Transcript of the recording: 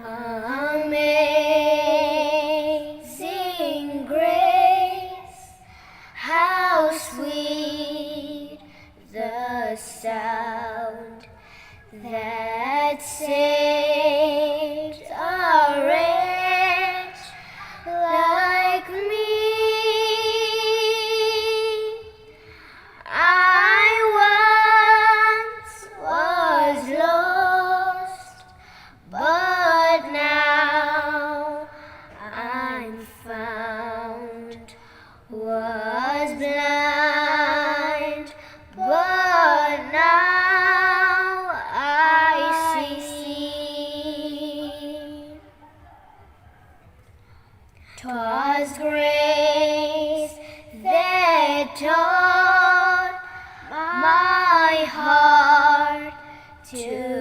Amazing grace, how sweet the sound that saved a wretch like me. I once was lost, but now I'm found. Was blind, but now I see. 'Twas grace that taught my heart to